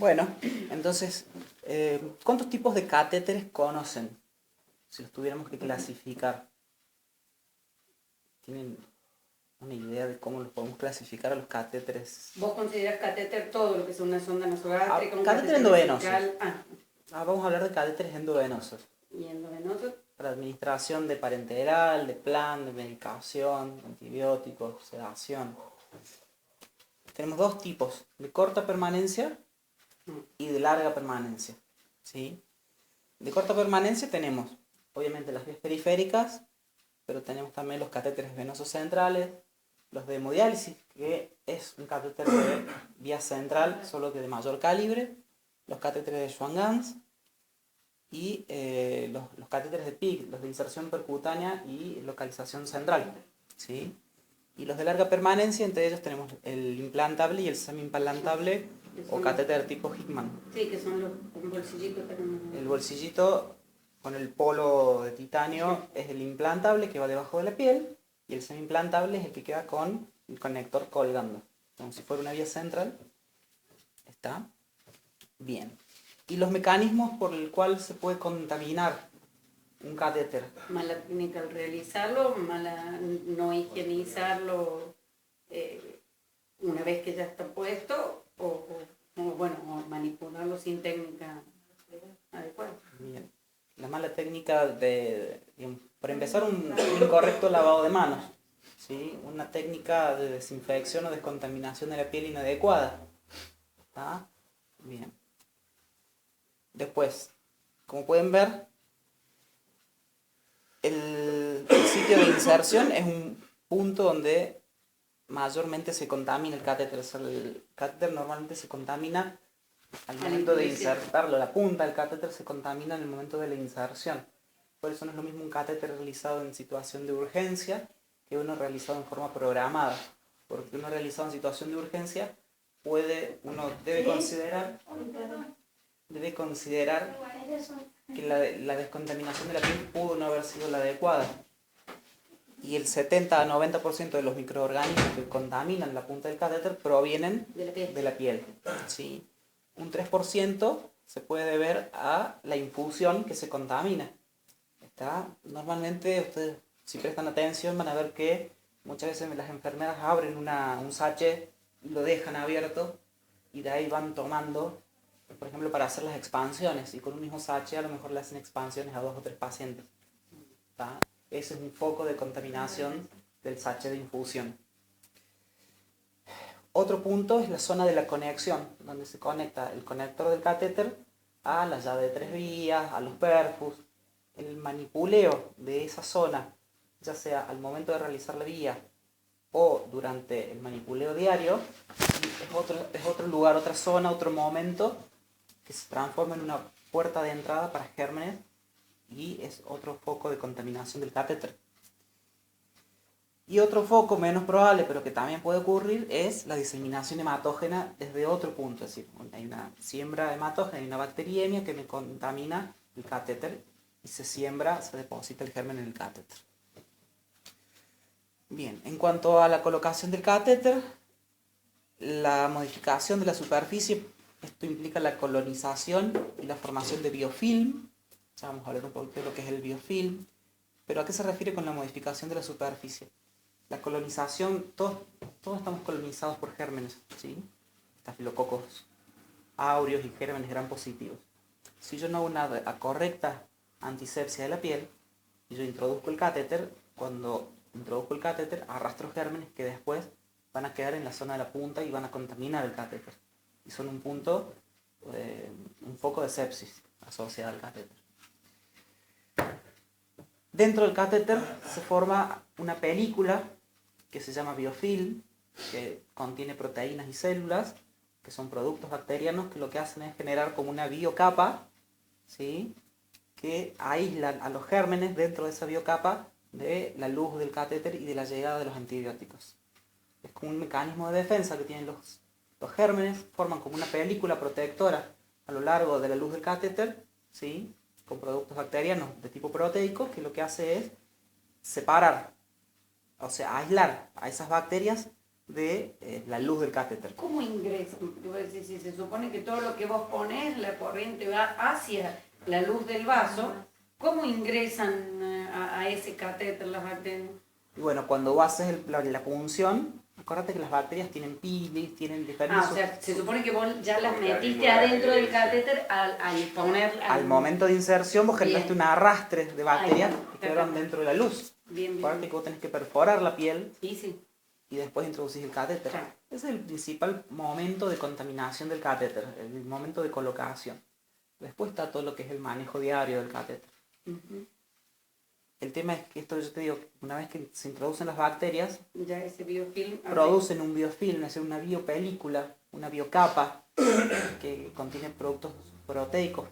Bueno, entonces, ¿cuántos tipos de catéteres conocen? Si los tuviéramos que clasificar. ¿Tienen una idea de cómo los podemos clasificar a los catéteres? ¿Vos considerás catéter todo lo que es una sonda nasogástrica? Un Catéter endovenoso. vesical? Vamos a hablar de catéteres endovenosos. ¿Y endovenoso? Para administración de parenteral, de plan, de medicación, antibióticos, sedación. Tenemos dos tipos, de corta permanencia y de larga permanencia. ¿Sí? De corta permanencia tenemos, obviamente, las vías periféricas, pero tenemos también los catéteres venosos centrales, los de hemodiálisis, que es un catéter de vía central, solo que de mayor calibre, los catéteres de Schwann-Ganz y los catéteres de PIC, los de inserción percutánea y localización central. ¿Sí? Y los de larga permanencia, entre ellos tenemos el implantable y el semi-implantable o catéter tipo Hickman. Sí, que son los bolsillitos. El bolsillito con el polo de titanio es el implantable que va debajo de la piel y el semi-implantable es el que queda con el conector colgando. Como si fuera una vía central. Está bien. Y los mecanismos por el cual se puede contaminar un catéter. Mala técnica al realizarlo, mala no higienizarlo una vez que ya está puesto o manipularlo sin técnica adecuada. Bien. La mala técnica por empezar, un incorrecto lavado de manos. ¿Sí? Una técnica de desinfección o descontaminación de la piel inadecuada. ¿Está? Bien. Después, como pueden ver, el sitio de inserción es un punto donde mayormente se contamina el catéter. O sea, el catéter normalmente se contamina al momento de insertarlo. La punta del catéter se contamina en el momento de la inserción. Por eso no es lo mismo un catéter realizado en situación de urgencia que uno realizado en forma programada. Porque uno realizado en situación de urgencia uno debe considerar que la descontaminación de la piel pudo no haber sido la adecuada. Y el 70 a 90% de los microorganismos que contaminan la punta del catéter provienen de la piel. ¿Sí? Un 3% se puede deber a la infusión que se contamina. Normalmente, ustedes, si prestan atención, van a ver que muchas veces las enfermeras abren un sachet y lo dejan abierto y de ahí van tomando, por ejemplo, para hacer las expansiones, y con un mismo sachet a lo mejor le hacen expansiones a 2 o 3 pacientes. Ese es un foco de contaminación del sachet de infusión. Otro punto es la zona de la conexión, donde se conecta el conector del catéter a la llave de 3 vías, a los perfus. El manipuleo de esa zona, ya sea al momento de realizar la vía o durante el manipuleo diario, es otro lugar, otra zona, otro momento que se transforma en una puerta de entrada para gérmenes y es otro foco de contaminación del catéter. Y otro foco menos probable, pero que también puede ocurrir, es la diseminación hematógena desde otro punto. Es decir, hay una siembra hematógena, hay una bacteriemia que me contamina el catéter y se deposita el germen en el catéter. Bien, en cuanto a la colocación del catéter, la modificación de la superficie, esto implica la colonización y la formación de biofilm. Ya vamos a hablar un poquito de lo que es el biofilm, pero ¿a qué se refiere con la modificación de la superficie? La colonización, todos estamos colonizados por gérmenes, ¿sí? Estafilococos áureos y gérmenes gram positivos. Si yo no hago una correcta antisepsia de la piel y yo introduzco el catéter, cuando introduzco el catéter arrastro gérmenes que después van a quedar en la zona de la punta y van a contaminar el catéter. Y son un foco de sepsis asociado al catéter. Dentro del catéter se forma una película que se llama biofilm, que contiene proteínas y células, que son productos bacterianos que lo que hacen es generar como una biocapa, ¿sí? Que aíslan a los gérmenes dentro de esa biocapa de la luz del catéter y de la llegada de los antibióticos. Es como un mecanismo de defensa que tienen los gérmenes, forman como una película protectora a lo largo de la luz del catéter, ¿sí? Con productos bacterianos de tipo proteico, que lo que hace es separar, o sea, aislar a esas bacterias de la luz del catéter. ¿Cómo ingresan? Si se supone que todo lo que vos pones, la corriente va hacia la luz del vaso, ¿cómo ingresan a ese catéter las bacterias? Y bueno, cuando vos haces la punción, acuérdate que las bacterias tienen pilis, tienen diferentes... O sea, se supone que vos ya las metiste adentro del catéter al poner... Al momento de inserción vos generaste un arrastre de bacterias que quedaron dentro de la luz. Bien. Acuérdate que vos tenés que perforar la piel Sí. y después introducís el catéter. Claro. Ese es el principal momento de contaminación del catéter, el momento de colocación. Después está todo lo que es el manejo diario del catéter. Uh-huh. El tema es que esto, yo te digo, una vez que se introducen las bacterias, ya ese biofilm producen un biofilm, es decir, una biopelícula, una biocapa que contiene productos proteicos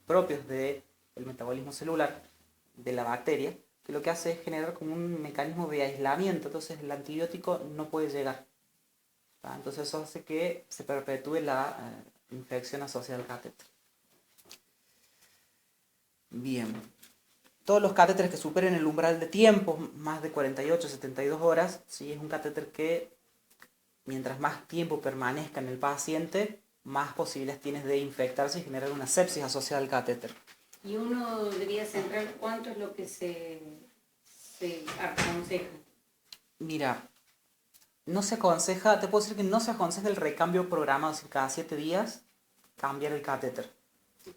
propios del metabolismo celular de la bacteria, que lo que hace es generar como un mecanismo de aislamiento, entonces el antibiótico no puede llegar. Entonces eso hace que se perpetúe la infección asociada al catéter. Bien. Todos los catéteres que superen el umbral de tiempo, más de 48, 72 horas, ¿sí? Es un catéter que mientras más tiempo permanezca en el paciente, más posibilidades tienes de infectarse y generar una sepsis asociada al catéter. Y uno debería centrar cuánto es lo que se aconseja. Mira, no se aconseja, te puedo decir que no se aconseja el recambio programado, es decir, cada 7 días cambiar el catéter.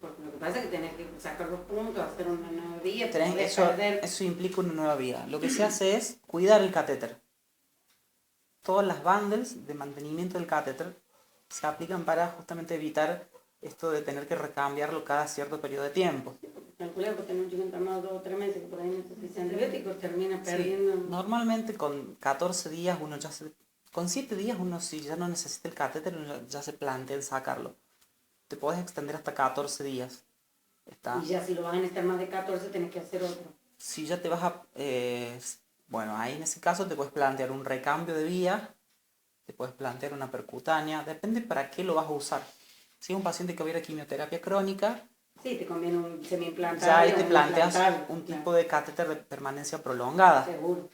Porque lo que pasa es que tenés que sacar los puntos, hacer una nueva vía. Eso implica una nueva vía. Lo que se hace es cuidar el catéter. Todas las bundles de mantenimiento del catéter se aplican para justamente evitar esto de tener que recambiarlo cada cierto periodo de tiempo. Calcular que tener un chico internado 2 o 3 meses que por ahí necesita antibióticos, termina perdiendo... Sí. Normalmente con 14 días uno ya se... Con 7 días uno si ya no necesita el catéter, uno ya se plantea el sacarlo. Te podés extender hasta 14 días. Y ya si lo vas a necesitar más de 14 tenés que hacer otro. Si ya te vas a... bueno, ahí en ese caso te puedes plantear un recambio de vía, te puedes plantear una percutánea, depende para qué lo vas a usar. Si es un paciente que hubiera quimioterapia crónica, sí, te conviene un semi-implantable. Ya ahí te planteas un tipo de catéter de permanencia prolongada. Seguro.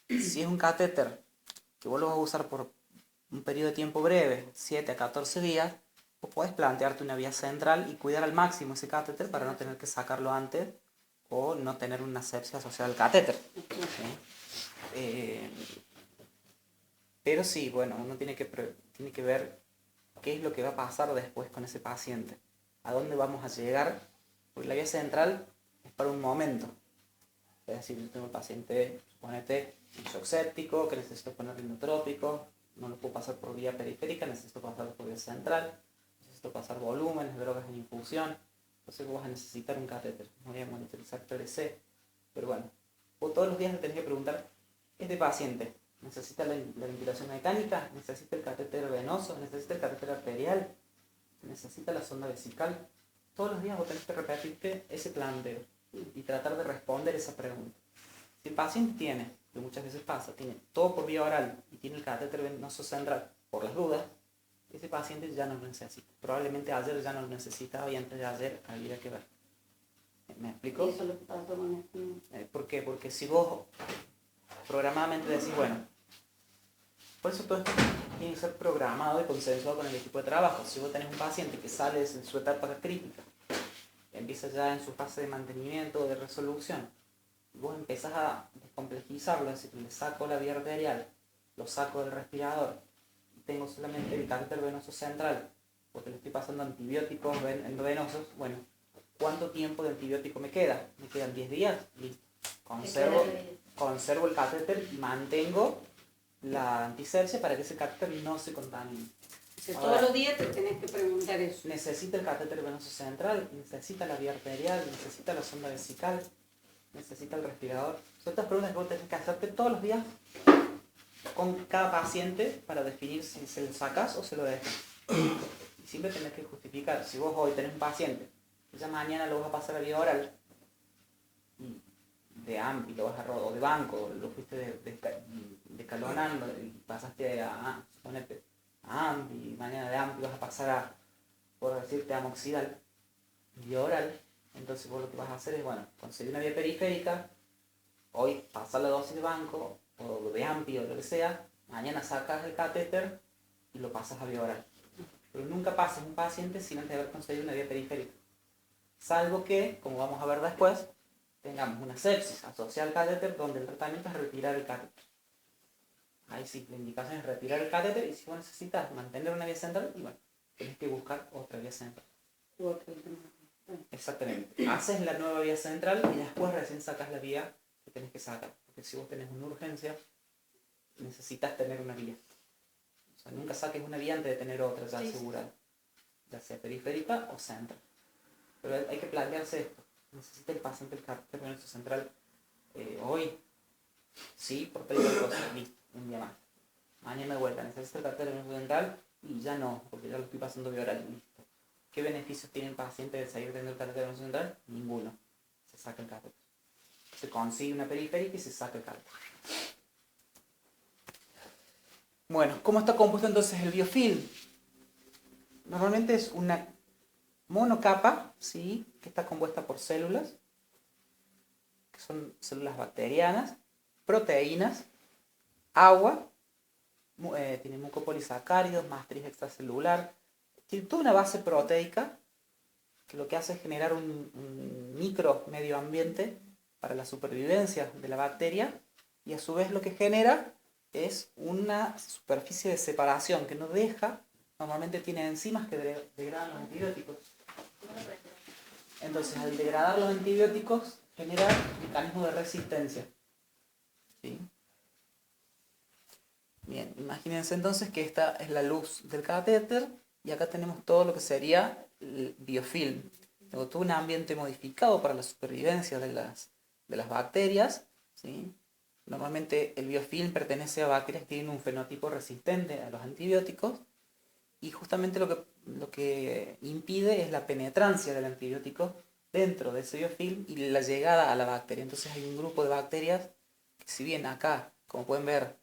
Si es un catéter que vos lo vas a usar por un periodo de tiempo breve, 7 a 14 días, vos podés plantearte una vía central y cuidar al máximo ese catéter para no tener que sacarlo antes o no tener una sepsia asociada al catéter. ¿Sí? Pero sí, bueno, uno tiene que ver qué es lo que va a pasar después con ese paciente. ¿A dónde vamos a llegar? Porque la vía central es para un momento. Es decir, yo tengo un paciente, suponete, un shock séptico, que necesito ponerle inotrópico, no lo puedo pasar por vía periférica, necesito pasarlo por vía central, necesito pasar volúmenes, drogas en infusión, entonces vos vas a necesitar un catéter. No voy a monitorizar TLC, pero bueno, vos todos los días le tenés que preguntar, ¿este paciente necesita la ventilación mecánica? ¿Necesita el catéter venoso? ¿Necesita el catéter arterial? ¿Necesita la sonda vesical? Todos los días vos tenés que repetirte ese planteo y tratar de responder esa pregunta. Si el paciente tiene, que muchas veces pasa, tiene todo por vía oral y tiene el catéter venoso central por las dudas, ese paciente ya no lo necesita. Probablemente ayer ya no lo necesitaba y antes de ayer había que ver. ¿Me explico? ¿Y eso es lo que pasó con este? ¿Por qué? Porque si vos programadamente decís, bueno, por eso todo esto tiene que ser programado y consensuado con el equipo de trabajo. Si vos tenés un paciente que sale de su etapa crítica, empieza ya en su fase de mantenimiento o de resolución, vos empezás a descomplejizarlo, es decir, le saco la vía arterial, lo saco del respirador, tengo solamente el catéter venoso central, porque le estoy pasando antibióticos endovenosos, bueno, ¿cuánto tiempo de antibiótico me queda? ¿Me quedan 10 días? Listo. Conservo el catéter y mantengo la antisepsia para que ese catéter no se contamine. Ahora, todos los días te tenés que preguntar eso. ¿Necesita el catéter venoso central? ¿Necesita la vía arterial? ¿Necesita la sonda vesical? ¿Necesita el respirador? Son estas preguntas que vos tenés que hacerte todos los días con cada paciente para definir si se lo sacas o se lo dejas. Y siempre tenés que justificar. Si vos hoy tenés un paciente que ya mañana lo vas a pasar a vía oral y de AMPI lo vas a o de banco, lo fuiste descalonando y pasaste a suponete, a AMPI, mañana de AMPI vas a pasar a, por decirte, amoxidal, vía oral, entonces vos lo que vas a hacer es, bueno, conseguir una vía periférica, hoy pasar la dosis de banco, o de AMPI o lo que sea, Mañana sacas el catéter y lo pasas a vía oral. Pero nunca pases un paciente sin antes haber conseguido una vía periférica. Salvo que, como vamos a ver después, tengamos una sepsis asociada al catéter donde el tratamiento es retirar el catéter. Ahí sí, la indicación es retirar el catéter y si vos necesitas mantener una vía central, y bueno, tenés que buscar otra vía central. Exactamente. Haces la nueva vía central y después recién sacas la vía que tenés que sacar. Porque si vos tenés una urgencia, necesitas tener una vía. O sea, nunca saques una vía antes de tener otra ya asegurada. Ya sea periférica o central. Pero hay que plantearse esto. ¿Necesita el paciente el catéter venoso central hoy? Sí, por tal cosa. Listo, un día más. Mañana de vuelta, necesita el catéter venoso central y ya no, porque ya lo estoy pasando vía oral. Listo. ¿Qué beneficios tiene el paciente de seguir teniendo el catéter venoso central? Ninguno. Se saca el catéter. Se consigue una periférica y se saca el catéter. Bueno, ¿cómo está compuesto entonces el biofilm? Normalmente es una monocapa, ¿sí? Que está compuesta por células, que son células bacterianas, proteínas, agua, tiene mucopolisacáridos, matriz extracelular, tiene toda una base proteica que lo que hace es generar un micro medio ambiente para la supervivencia de la bacteria y a su vez lo que genera es una superficie de separación que no deja, normalmente tiene enzimas que degradan los antibióticos. Entonces al degradar los antibióticos genera mecanismos de resistencia. ¿Sí? Bien, imagínense entonces que esta es la luz del catéter y acá tenemos todo lo que sería el biofilm. Tengo todo un ambiente modificado para la supervivencia de las bacterias. ¿Sí? Normalmente el biofilm pertenece a bacterias que tienen un fenotipo resistente a los antibióticos y justamente lo que impide es la penetrancia del antibiótico dentro de ese biofilm y la llegada a la bacteria. Entonces hay un grupo de bacterias que si bien acá, como pueden ver,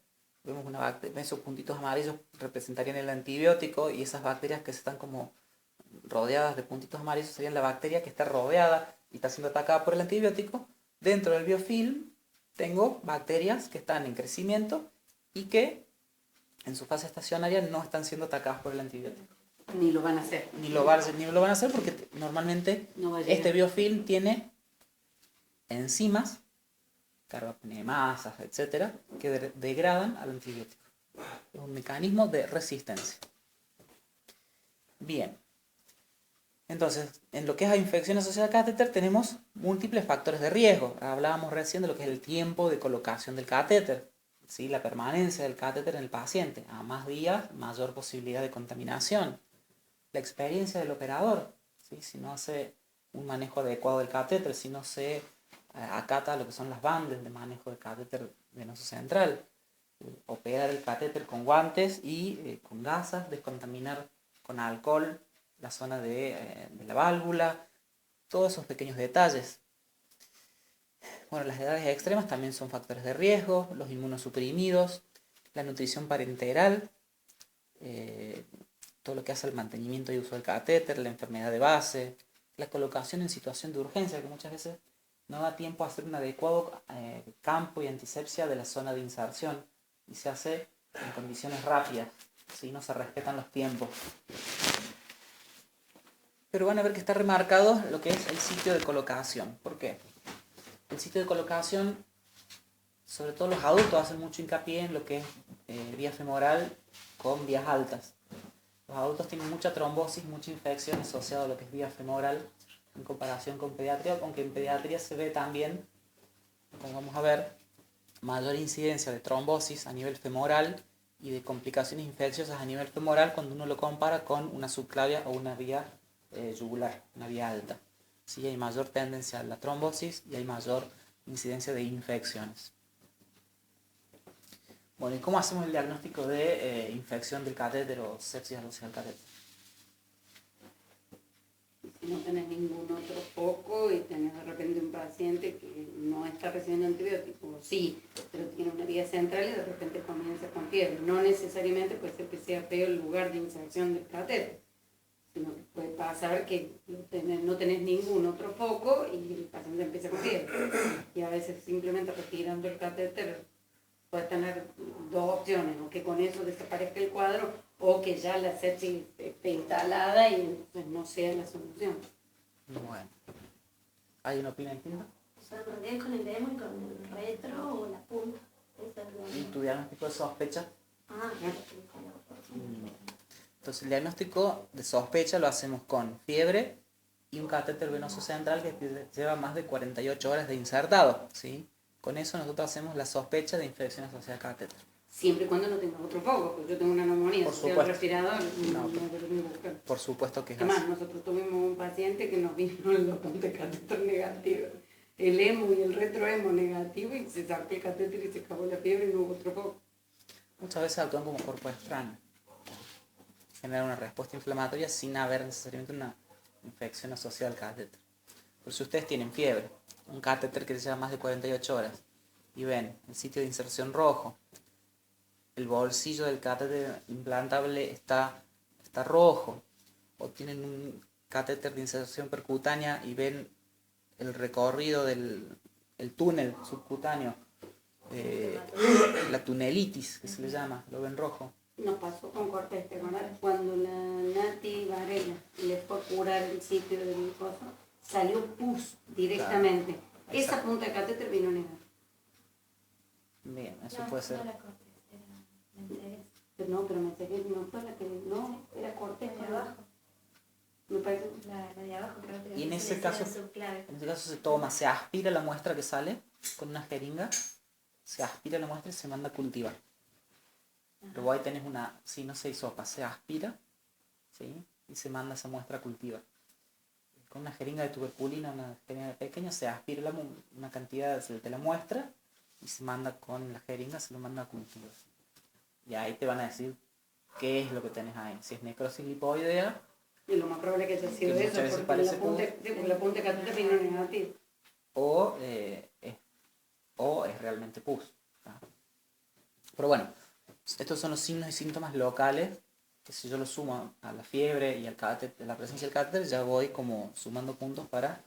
vemos una bacteria, esos puntitos amarillos representarían el antibiótico y esas bacterias que están como rodeadas de puntitos amarillos serían la bacteria que está rodeada y está siendo atacada por el antibiótico. Dentro del biofilm tengo bacterias que están en crecimiento y que en su fase estacionaria no están siendo atacadas por el antibiótico. Ni lo van a hacer. Ni lo van a hacer porque normalmente este biofilm tiene enzimas, carbapenemasas, etcétera, que degradan al antibiótico. Es un mecanismo de resistencia. Bien. Entonces, en lo que es la infección asociada al catéter tenemos múltiples factores de riesgo. Hablábamos recién de lo que es el tiempo de colocación del catéter, ¿sí? La permanencia del catéter en el paciente. A más días, mayor posibilidad de contaminación. La experiencia del operador, ¿sí? Si no hace un manejo adecuado del catéter, si no se acata lo que son las bandas de manejo del catéter venoso central. Operar el catéter con guantes y con gasas, descontaminar con alcohol la zona de la válvula, todos esos pequeños detalles. Bueno, las edades extremas también son factores de riesgo, los inmunosuprimidos, la nutrición parenteral, todo lo que hace al mantenimiento y uso del catéter, la enfermedad de base, la colocación en situación de urgencia, que muchas veces no da tiempo a hacer un adecuado campo y antisepsia de la zona de inserción y se hace en condiciones rápidas, ¿sí? No se respetan los tiempos. Pero van a ver que está remarcado lo que es el sitio de colocación. ¿Por qué? El sitio de colocación, sobre todo los adultos, hacen mucho hincapié en lo que es vía femoral con vías altas. Los adultos tienen mucha trombosis, mucha infección asociada a lo que es vía femoral en comparación con pediatría, aunque en pediatría se ve también, como vamos a ver, mayor incidencia de trombosis a nivel femoral y de complicaciones infecciosas a nivel femoral cuando uno lo compara con una subclavia o una vía yugular, una vía alta. Sí, hay mayor tendencia a la trombosis y hay mayor incidencia de infecciones. Bueno, ¿y cómo hacemos el diagnóstico de infección del catéter o sepsis asociada al catéter? Si no tenés ningún otro foco y tenés de repente un paciente que no está recibiendo antibióticos, sí, pero tiene una vía central y de repente comienza con fiebre. No necesariamente puede ser que sea feo el lugar de inserción del catéter, sino que puede pasar que no tenés ningún otro foco y el paciente empieza con fiebre. Y a veces simplemente retirando el catéter puedes tener dos opciones, o que con eso desaparezca el cuadro, o que ya la sepsis esté instalada y entonces no sea la solución. Bueno. ¿Hay una opinión distinta? O sea, ¿mantienen con el demo y con el retro o la punta? Esa es ¿Y tu diagnóstico de sospecha? Ah, Entonces el diagnóstico de sospecha lo hacemos con fiebre y un catéter venoso central que lleva más de 48 horas de insertado, ¿sí? Con eso nosotros hacemos la sospecha de infección asociada al catéter. Siempre y cuando no tengas otro foco, porque yo tengo una neumonía, Por si el supuesto. respirador, No, no debería buscar. Por supuesto que es Además, así. nosotros tuvimos un paciente que nos vino el botón de catéter negativo, el hemo y el retrohemo negativo, y se sacó el catéter y se acabó la fiebre y no hubo otro foco. Muchas veces actúan como cuerpo extraño. Generan una respuesta inflamatoria sin haber necesariamente una infección asociada al catéter. Pero si ustedes tienen fiebre, un catéter que lleva más de 48 horas, y ven el sitio de inserción rojo, el bolsillo del catéter implantable está rojo, o tienen un catéter de inserción percutánea y ven el recorrido del túnel subcutáneo, la tunelitis que se le llama, lo ven rojo. Nos pasó con Cortés, ¿te acordás? Cuando la Nati Varela le fue a curar el sitio del coso, salió pus directamente. Claro. Esa Exacto. punta de catéter vino negada. Bien, eso puede ser. No era Cortés, era Menteres. Pero me saqué, no fue la que, no, era Cortés La de por abajo. Me parece. La de abajo, creo que Y en se ese le caso, hicieron subclave. en ese caso se toma, se aspira la muestra que sale con una jeringa, se aspira la muestra y se manda a cultivar. Luego ahí tenés una, si no se hisopa, se aspira, ¿sí? Y se manda esa muestra a cultivar. Con una jeringa de tuberculina, una jeringa pequeña, se aspira una cantidad de la muestra y se manda con la jeringa, se lo manda a cultivar. Y ahí te van a decir qué es lo que tenés ahí. Si es necrosis lipoidea, Y lo más probable es que haya sido Que eso, muchas veces porque parece la punta de catéter vino negativa. o es realmente pus. ¿Tá? Pero bueno, estos son los signos y síntomas locales, que si yo los sumo a la fiebre y al catéter, la presencia del catéter, ya voy como sumando puntos para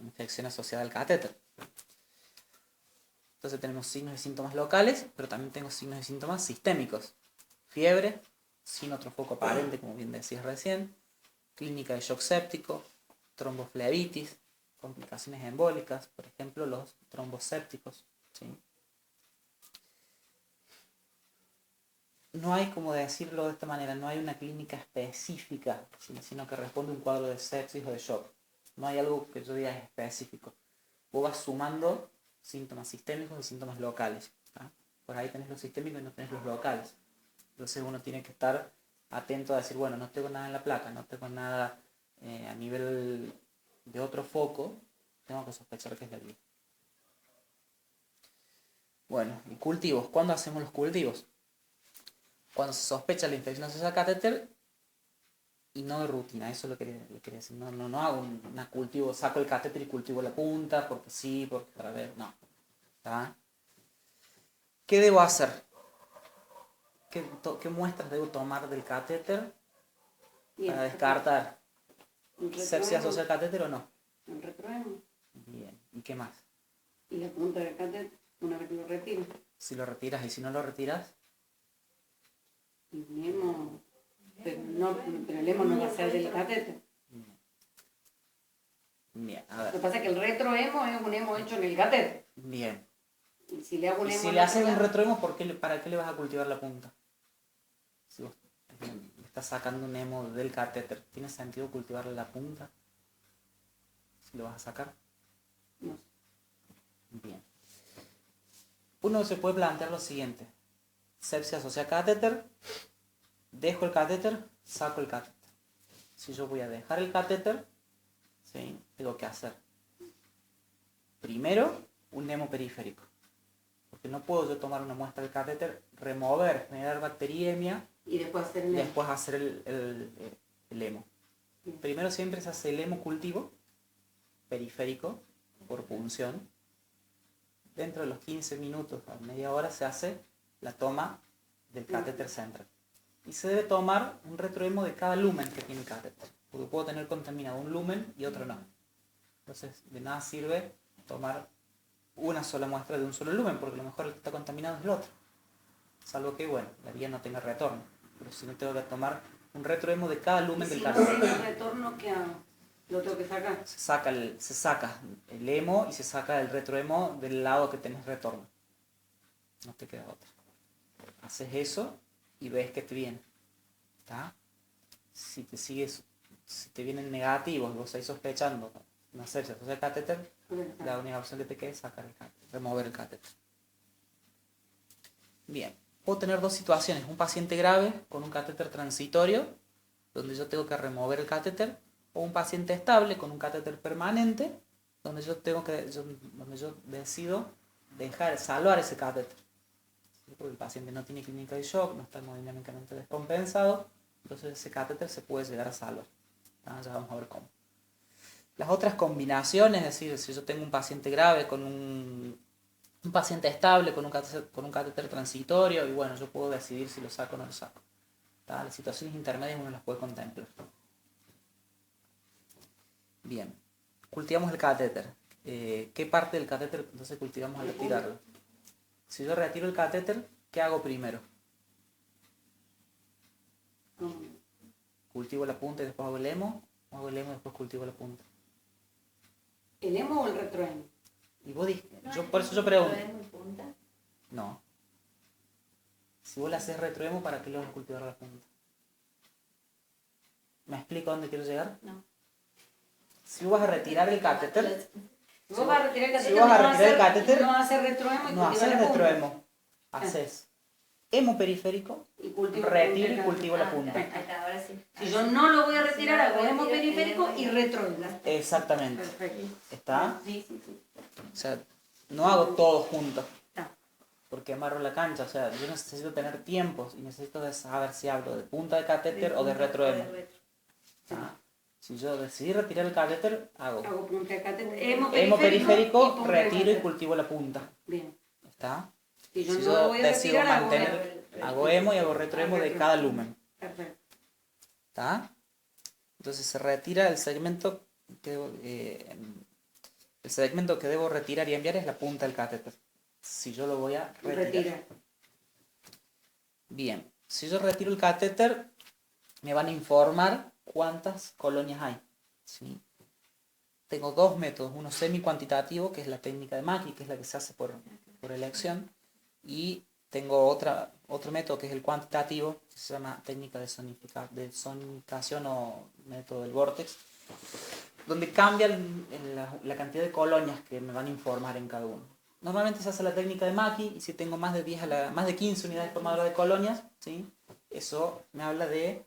infección asociada al catéter. Entonces tenemos signos y síntomas locales, pero también tengo signos y síntomas sistémicos. Fiebre, sin otro foco aparente, como bien decías recién, clínica de shock séptico, tromboflebitis, complicaciones embólicas, por ejemplo los trombos sépticos, ¿sí? No hay, como decirlo de esta manera, no hay una clínica específica, ¿sí? Sino que responde a un cuadro de sepsis o de shock. No hay algo que yo diga específico. Vos vas sumando síntomas sistémicos y síntomas locales, ¿tá? Por ahí tenés los sistémicos y no tenés los locales. Entonces uno tiene que estar atento a decir, bueno, no tengo nada en la placa, no tengo nada a nivel de otro foco, tengo que sospechar que es la gripe. Bueno, y cultivos. ¿Cuándo hacemos los cultivos? Cuando se sospecha la infección asociada al catéter y no de rutina, eso lo quería decir. No hago un cultivo, saco el catéter y cultivo la punta, porque sí, porque para ver, no. ¿Tá? ¿Qué debo hacer? ¿Qué muestras debo tomar del catéter para descartar sepsis asociada al catéter o no? El retrohemo. Bien, ¿y qué más? Y la punta del catéter, una vez que lo retiro. Si lo retiras y si no lo retiras, Y el hemo, pero el hemo no va a ser del catéter. bien, a Lo que ver, pasa es que el retrohemo es un hemo hecho en el catéter. bien. Y si le hago un Y hemo si le haces un natural, retrohemo, ¿para qué le vas a cultivar la punta? Si vos le estás sacando un hemo del catéter, ¿tiene sentido cultivarle la punta? Si lo vas a sacar. no sé. Bien. Uno se puede plantear lo siguiente. Sepsis asociada a catéter, dejo el catéter, saco el catéter. Si yo voy a dejar el catéter, ¿sí? Tengo que hacer primero un hemo periférico. Porque no puedo yo tomar una muestra del catéter, remover, generar bacteriemia Y después hacer el y hemo. después hacer el hemo. Primero siempre se hace el hemo cultivo periférico por punción. Dentro de los 15 minutos a media hora se hace la toma del catéter central. Y se debe tomar un retrohemo de cada lumen que tiene el catéter. Porque puedo tener contaminado un lumen y otro no. Entonces de nada sirve tomar una sola muestra de un solo lumen, porque a lo mejor el que está contaminado es el otro. Salvo que, bueno, la vía no tenga retorno. Pero si no, tengo que tomar un retrohemo de cada lumen Y del si no catéter. tiene retorno, ¿qué hago? ¿Lo tengo que sacar? Se saca el hemo y se saca el retrohemo del lado que tenés retorno. No te queda otra. Haces eso y ves que te viene. ¿Está? Si te vienen negativos, vos ahí sospechando no hacerse el catéter, la única opción que te queda es sacar el catéter, remover el catéter. Bien, puedo tener dos situaciones, un paciente grave con un catéter transitorio, donde yo tengo que remover el catéter, o un paciente estable con un catéter permanente, donde yo decido salvar ese catéter. ¿Sí? Porque el paciente no tiene clínica de shock, no está hemodinámicamente descompensado, entonces ese catéter se puede llegar a salvar. Ya vamos a ver cómo. Las otras combinaciones, es decir, si yo tengo un paciente grave con un paciente estable con un catéter transitorio, y bueno, yo puedo decidir si lo saco o no lo saco. Las situaciones intermedias uno las puede contemplar. Bien, cultivamos el catéter. ¿Qué parte del catéter entonces cultivamos al retirarlo? Si yo retiro el catéter, ¿qué hago primero? ¿Cultivo la punta y después hago el hemo? ¿O hago el hemo y después cultivo la punta? ¿El hemo o el retrohemo? Y vos por eso yo pregunto. Punta. No. Si vos le haces retrohemo, ¿para qué lo vas a cultivar la punta? ¿Me explico a dónde quiero llegar? No. Si vos vas a retirar el catéter, Vos vas a retirar el catéter, si vos vas a retirar el catéter, no haces retrohemo y no cultivas haces la punta. retrohemo, haces hemo periférico, Y cultivo retiro y cultivo la Ah, punta. acá, ahora sí. Si yo no lo voy a retirar, hago hemo periférico y retrohemo. Exactamente. Perfecto. ¿Está? Sí, sí, sí. O sea, no hago todo junto, Está. porque amarro la cancha. O sea, yo necesito tener tiempos y necesito saber si hablo de punta de catéter o de retrohemo. ¿Está? Si yo decidí retirar el catéter, hago Hago punta de catéter, hemo periférico, punta de retiro y catéter. cultivo la punta. Bien. ¿Está? Si yo Si no yo lo voy a decido retirar, mantener, hago hemo y hago retrohemo de cada lumen. Perfecto. ¿Está? Entonces se retira el segmento que debo retirar y enviar es la punta del catéter. Si yo lo voy a retirar. Bien, si yo retiro el catéter, me van a informar cuántas colonias hay. ¿Sí? Tengo dos métodos, uno semi-cuantitativo, que es la técnica de Mackie, que es la que se hace por elección, y tengo otro método que es el cuantitativo, que se llama técnica de sonificación o método del Vortex, donde cambia la cantidad de colonias que me van a informar en cada uno. Normalmente se hace la técnica de Mackie, y si tengo más de 15 unidades formadoras de colonias, ¿sí? Eso me habla de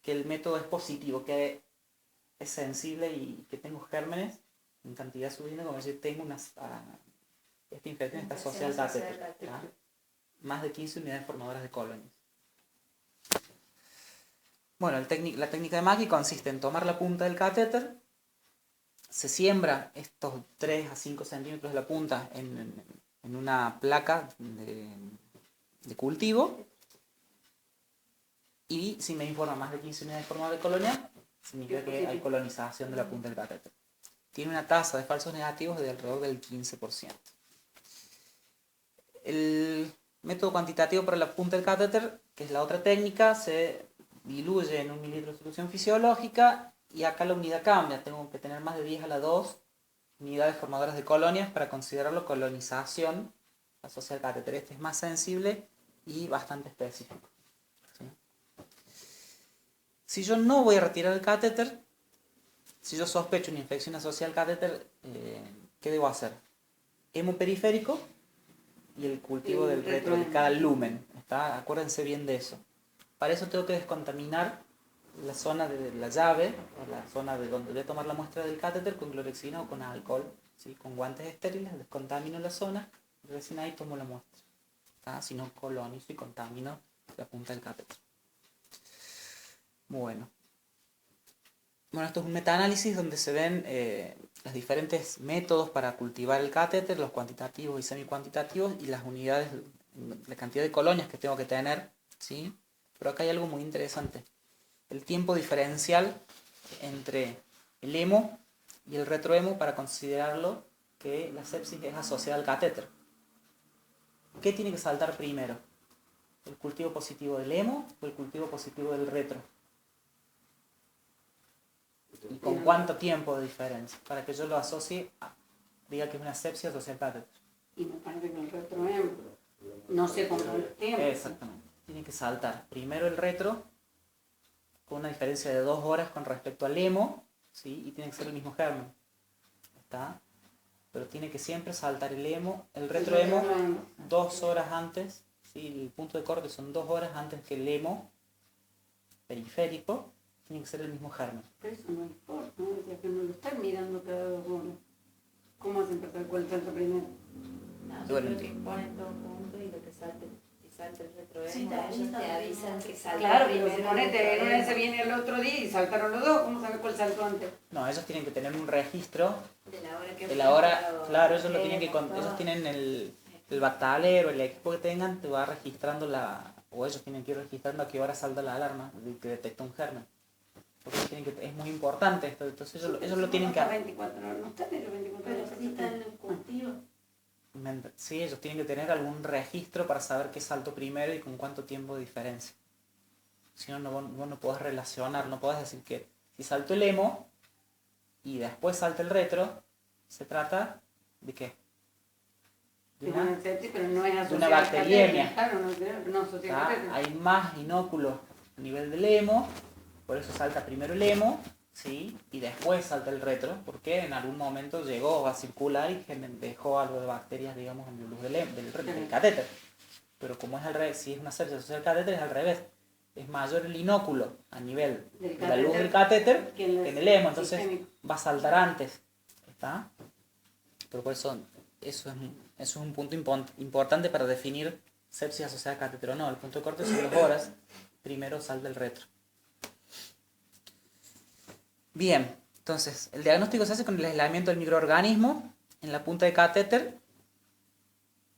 que el método es positivo, que es sensible y que tengo gérmenes en cantidad suficiente como decir tengo esta infección está asociada al catéter. Más de 15 unidades formadoras de colonias. Bueno, la técnica de Mackie consiste en tomar la punta del catéter, se siembra estos 3 a 5 centímetros de la punta en una placa de cultivo, y si me informa más de 15 unidades formadoras de colonia, significa que hay colonización de la punta del catéter. Tiene una tasa de falsos negativos de alrededor del 15%. El método cuantitativo para la punta del catéter, que es la otra técnica, se diluye en 1 mililitro de solución fisiológica, y acá la unidad cambia. Tengo que tener más de 10 a la 2 unidades formadoras de colonias para considerarlo colonización asociada al catéter. Este es más sensible y bastante específico. ¿Sí? Si yo no voy a retirar el catéter, si yo sospecho una infección asociada al catéter, ¿qué debo hacer? Hemo periférico y el cultivo del retro de cada lumen. ¿Está? Acuérdense bien de eso. Para eso tengo que descontaminar la zona de la llave, o la zona de donde voy a tomar la muestra del catéter, con clorexina o con alcohol, ¿sí? Con guantes estériles, descontamino la zona y recién ahí tomo la muestra. ¿Está? Si no, colonizo y contamino la punta del catéter. Bueno, esto es un metaanálisis donde se ven los diferentes métodos para cultivar el catéter, los cuantitativos y semicuantitativos, y las unidades, la cantidad de colonias que tengo que tener, ¿sí? Pero acá hay algo muy interesante. El tiempo diferencial entre el hemo y el retrohemo para considerarlo que la sepsis es asociada al catéter. ¿Qué tiene que saltar primero? ¿El cultivo positivo del hemo o el cultivo positivo del retro? ¿Y con cuánto tiempo de diferencia? Para que yo lo asocie, diga que es una sepsis asociada al catéter. Y me parece que el retrohemo, no sé cuánto tiempo. Exactamente. Tiene que saltar primero el retro, con una diferencia de 2 horas con respecto al hemo, ¿sí? Y tiene que ser el mismo germen. ¿Está? Pero tiene que siempre saltar el hemo, el retrohemo 2 horas antes, ¿sí? El punto de corte son 2 horas antes que el hemo periférico, tiene que ser el mismo germen. Pero eso no importa, ¿no? O sea, que no lo están mirando cada 2 horas. ¿Cómo hacen para saber cuál salta primero? No, yo creo que ponen todo junto y lo que salte, si salta el retrohemo, Sí, ellos te avisan que salta Claro, pero primero. si ponete, en una se viene el otro día y saltaron los dos, ¿cómo sabe cuál saltó antes? No, ellos tienen que tener un registro De la hora que de la hora, fue, claro, ellos lo tienen que todo. ellos tienen el bactalero, el equipo que tengan, te va registrando o ellos tienen que ir registrando a qué hora salta la alarma de que detecta un germen. Porque es muy importante esto, entonces ellos lo tienen que... 24 horas, no están en los 24 Pero horas. sí está en el cultivo. Sí, ellos tienen que tener algún registro para saber qué saltó primero y con cuánto tiempo de diferencia. Si no, vos no podés relacionar, no podés decir que si saltó el hemo y después salta el retro, se trata de qué? De una sepsis, pero no es de asociada una al bacteriemia. catéter. Claro, no asociada al catéter. Hay más inóculos a nivel del hemo, por eso salta primero el hemo, ¿sí? Y después salta el retro, porque en algún momento llegó a circular y dejó algo de bacterias, digamos, en la luz del catéter. Pero como es al revés, si es una sepsis asociada al catéter, es al revés. Es mayor el inóculo a nivel de la luz del catéter que en el hemo, entonces va a saltar antes. ¿Está? Pero por eso eso es un punto importante para definir sepsis asociada al catéter o no. El punto de corte son 2 horas, primero salta el retro. Bien, entonces el diagnóstico se hace con el aislamiento del microorganismo en la punta de catéter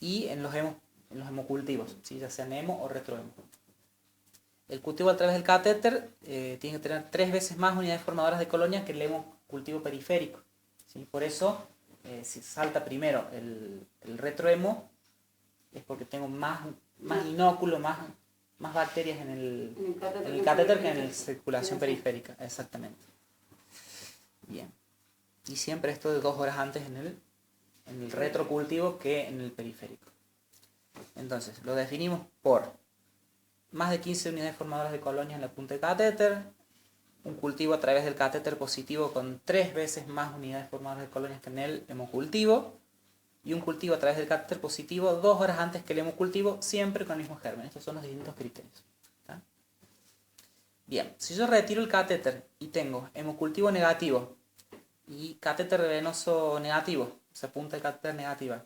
y en los hemocultivos, ¿sí? Ya sean hemo o retrohemo. El cultivo a través del catéter tiene que tener 3 veces más unidades formadoras de colonias que el hemocultivo periférico, ¿sí? Por eso, si salta primero el retrohemo, es porque tengo más inóculo, más bacterias en el catéter que en la circulación periférica. Exactamente. Bien. Y siempre esto de 2 horas antes en el retrocultivo que en el periférico. Entonces, lo definimos por más de 15 unidades formadoras de colonias en la punta de catéter, un cultivo a través del catéter positivo con 3 veces más unidades formadoras de colonias que en el hemocultivo, y un cultivo a través del catéter positivo 2 horas antes que el hemocultivo, siempre con el mismo germen. Estos son los distintos criterios. ¿Está? Bien, si yo retiro el catéter y tengo hemocultivo negativo y catéter venoso negativo, o sea, punta de catéter negativa,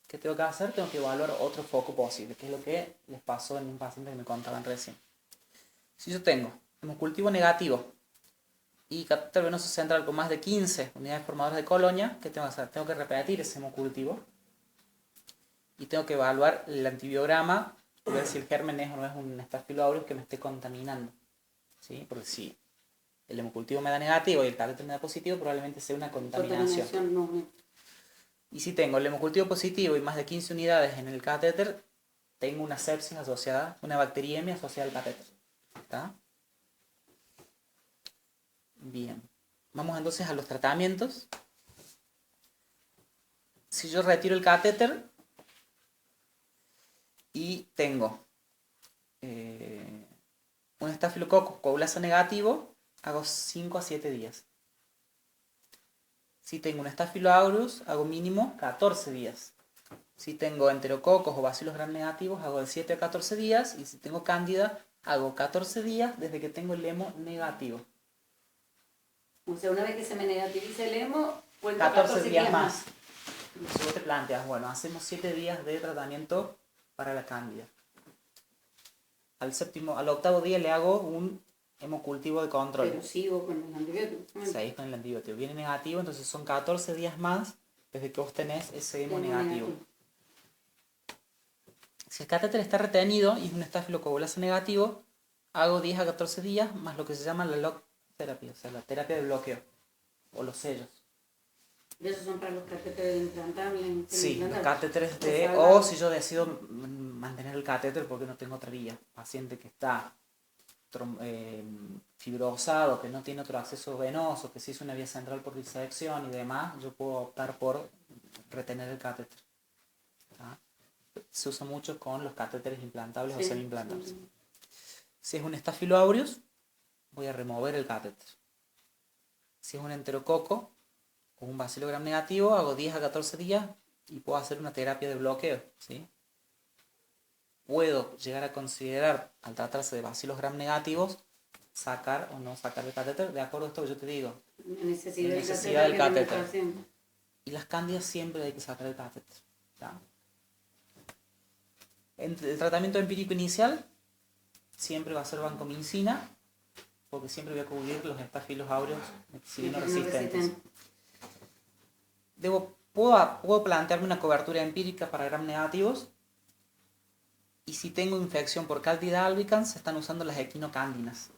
¿qué tengo que hacer? Tengo que evaluar otro foco posible, que es lo que les pasó en un paciente que me contaban recién. Si yo tengo hemocultivo negativo y catéter venoso central con más de 15 unidades formadoras de colonia, ¿qué tengo que hacer? Tengo que repetir ese hemocultivo y tengo que evaluar el antibiograma y ver si el germen es o no es un Staphylococcus que me esté contaminando, ¿sí? Porque si el hemocultivo me da negativo y el catéter me da positivo, probablemente sea una contaminación. Y si tengo el hemocultivo positivo y más de 15 unidades en el catéter, tengo una sepsis asociada, una bacteriemia asociada al catéter. ¿Está? Bien. Vamos entonces a los tratamientos. Si yo retiro el catéter y tengo un Staphylococcus coagulasa negativo, hago 5 a 7 días. Si tengo un Staphylo aureus, hago mínimo 14 días. Si tengo enterococos o bacilos gram negativos, hago de 7 a 14 días. Y si tengo cándida, hago 14 días desde que tengo el hemo negativo. O sea, una vez que se me negativiza el hemo, cuento 14 días más. Si vos te planteas, bueno, hacemos 7 días de tratamiento para la cándida. Al 8º día le hago un hemocultivo de control. Pero sigo con el antibiótico. Seguís con el antibiótico. Viene negativo, entonces son 14 días más desde que vos tenés ese hemo negativo. Si el catéter está retenido y es un estafilocoagulasa negativo, hago 10 a 14 días más lo que se llama la lock therapy, o sea, la terapia de bloqueo, o los sellos. Pero esos son para los catéteres implantables. Sí, los implantables. catéteres de... Pues, O si yo decido mantener el catéter porque no tengo otra vía. Paciente que está fibrosado, que no tiene otro acceso venoso, que se hizo una vía central por disección y demás, yo puedo optar por retener el catéter. ¿Tá? Se usa mucho con los catéteres implantables o semi-implantables. Sí. Si es un Staphylo aureus, voy a remover el catéter. Si es un enterococo o un bacilo gram negativo, hago 10 a 14 días y puedo hacer una terapia de bloqueo, ¿sí? Puedo llegar a considerar, al tratarse de bacilos gram negativos, sacar o no sacar el catéter, de acuerdo a esto que yo te digo. La necesidad, La necesidad del catéter. paciente. Y las cándidas siempre hay que sacar el catéter. ¿Tá? El tratamiento empírico inicial siempre va a ser vancomicina, porque siempre voy a cubrir los estafilos áureos methicilino resistentes. Puedo plantearme una cobertura empírica para gram negativos, y si tengo infección por Candida albicans, se están usando las equinocándinas,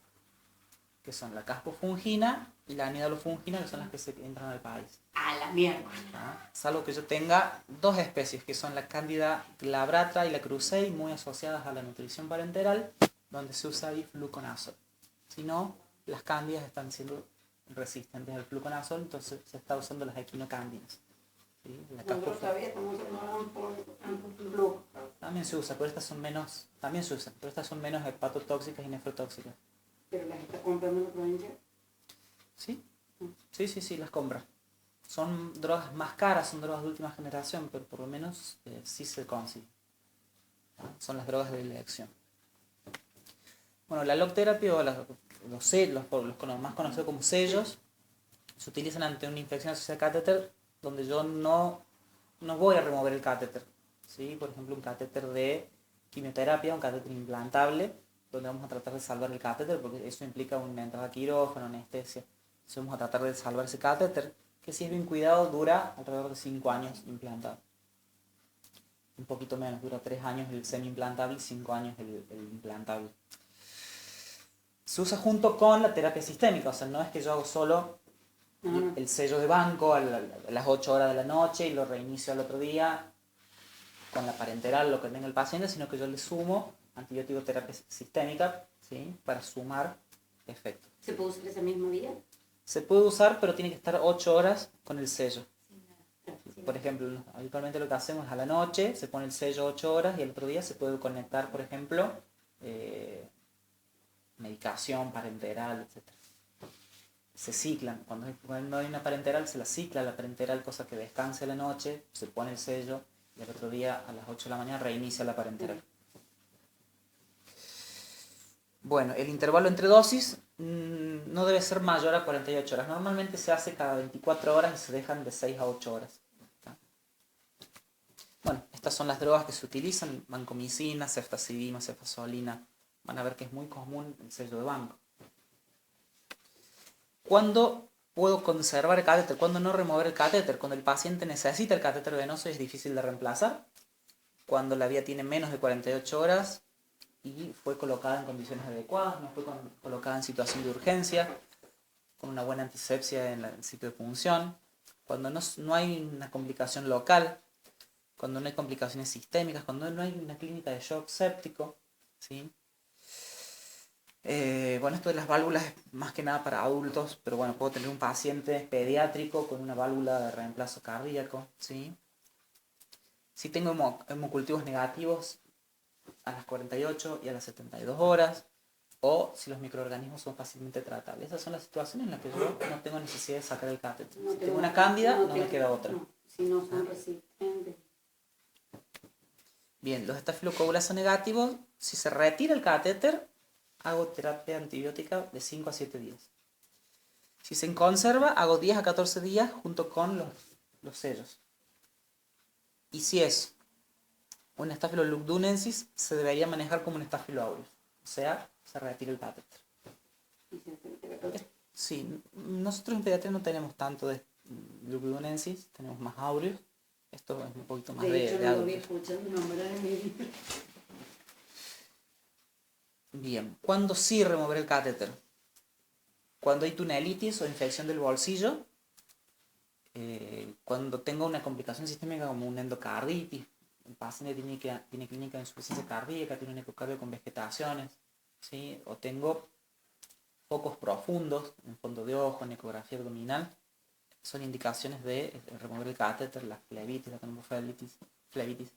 que son la caspofungina y la nidalofungina, que son las que se entran al país. A la mierda. ¿Ah? Salvo que yo tenga dos especies, que son la Candida glabrata y la crucei, muy asociadas a la nutrición parenteral, donde se usa fluconazol. Si no, las cándidas están siendo resistentes al fluconazol, entonces se está usando las equinocándinas. ¿Sí? Nosotros todavía estamos usando ampoflu. También se usa, pero estas son menos, hepatotóxicas y nefrotóxicas. Pero las está comprando la provincia. ¿Sí? Sí, las compra. Son drogas más caras, son drogas de última generación, pero por lo menos sí se consigue. ¿Ah? Son las drogas de elección. Bueno, la lock therapy o los más conocidos como sellos se utilizan ante una infección asociada al catéter, donde yo no voy a remover el catéter. ¿Sí? Por ejemplo, un catéter de quimioterapia, un catéter implantable, donde vamos a tratar de salvar el catéter, porque eso implica una entrada a quirófano, anestesia. Entonces vamos a tratar de salvar ese catéter, que si es bien cuidado dura alrededor de 5 años implantado. Un poquito menos, dura 3 años el semi-implantable y 5 años el implantable. Se usa junto con la terapia sistémica, o sea, no es que yo hago solo el sello de banco a las 8 horas de la noche y lo reinicio al otro día con la parenteral, lo que tenga el paciente, sino que yo le sumo antibiótico terapia sistémica, ¿sí? Para sumar efecto. ¿Se puede usar ese mismo día? Se puede usar, pero tiene que estar 8 horas con el sello. Por ejemplo, habitualmente lo que hacemos es a la noche, se pone el sello 8 horas y el otro día se puede conectar, por ejemplo, medicación parenteral, etc. Se ciclan. Cuando no hay una parenteral, se la cicla la parenteral, cosa que descanse a la noche, se pone el sello y el otro día a las 8 de la mañana reinicia la parenteral. Bueno, el intervalo entre dosis no debe ser mayor a 48 horas. Normalmente se hace cada 24 horas y se dejan de 6 a 8 horas. ¿Está? Bueno, estas son las drogas que se utilizan: vancomicina, ceftazidima, cefazolina. Van a ver que es muy común el sello de banco. ¿Cuándo puedo conservar el catéter? ¿Cuándo no remover el catéter? Cuando el paciente necesita el catéter venoso y es difícil de reemplazar. Cuando la vía tiene menos de 48 horas y fue colocada en condiciones adecuadas, no fue colocada en situación de urgencia, con una buena antisepsia en el sitio de punción. Cuando no hay una complicación local, cuando no hay complicaciones sistémicas, cuando no hay una clínica de shock séptico, ¿sí? Bueno, esto de las válvulas es más que nada para adultos, pero bueno, puedo tener un paciente pediátrico con una válvula de reemplazo cardíaco, ¿sí? Si tengo hemocultivos negativos a las 48 y a las 72 horas, o si los microorganismos son fácilmente tratables. Esas son las situaciones en las que yo no tengo necesidad de sacar el catéter. Si tengo una cándida, no me queda otra. No, si no son resistentes. Bien, los estafilocoagulasos negativos, si se retira el catéter, hago terapia antibiótica de 5 a 7 días. Si se conserva, hago 10 a 14 días junto con los sellos. Y si es un Staphylococcus lugdunensis, se debería manejar como un Staphylo aureus. O sea, se retira el catéter. Sí, nosotros en pediatría no tenemos tanto de lugdunensis, tenemos más aureus. Esto es un poquito más de hecho, de no lo adultos. voy escuchando nombrar en mi vida. Bien, ¿cuándo sí remover el catéter? Cuando hay tunelitis o infección del bolsillo, Cuando tengo una complicación sistémica como una endocarditis, el paciente tiene clínica de insuficiencia cardíaca, tiene un ecocardio con vegetaciones, ¿sí? O tengo focos profundos en fondo de ojo, en ecografía abdominal, son indicaciones de remover el catéter, la flebitis, la flebitis.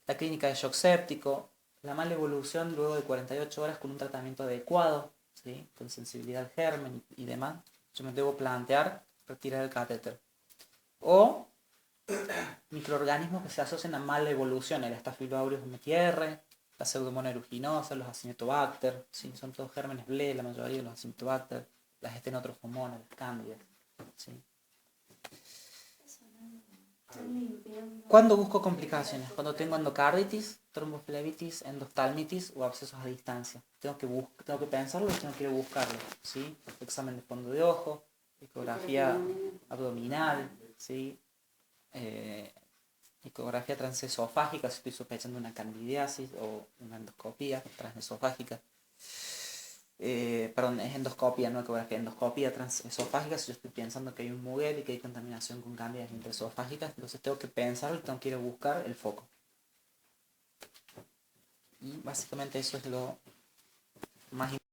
La clínica de shock séptico, la mala evolución luego de 48 horas con un tratamiento adecuado, ¿sí? Con sensibilidad al germen y demás, yo me debo plantear retirar el catéter. O microorganismos que se asocian a mala evolución, el Staphylococcus MTR, la Pseudomonas aeruginosa, los Acinetobacter, ¿sí? Son todos gérmenes BLE, la mayoría de los Acinetobacter, las Stenotrophomonas, las Cándidas, ¿sí? ¿Cuándo busco complicaciones? Cuando tengo endocarditis, tromboflebitis, endoftalmitis o abscesos a distancia. Tengo que pensarlo y tengo que ir a buscarlo, ¿sí? Examen de fondo de ojo, ecografía abdominal, ¿sí? Ecografía transesofágica si estoy sospechando una candidiasis o una endoscopía transesofágica. Perdón, es endoscopia, no ecografía, endoscopia transesofágica si yo estoy pensando que hay un muguet y que hay contaminación con cándidas intraesofágicas, entonces tengo que pensarlo y tengo que ir a buscar el foco. Y básicamente eso es lo más importante.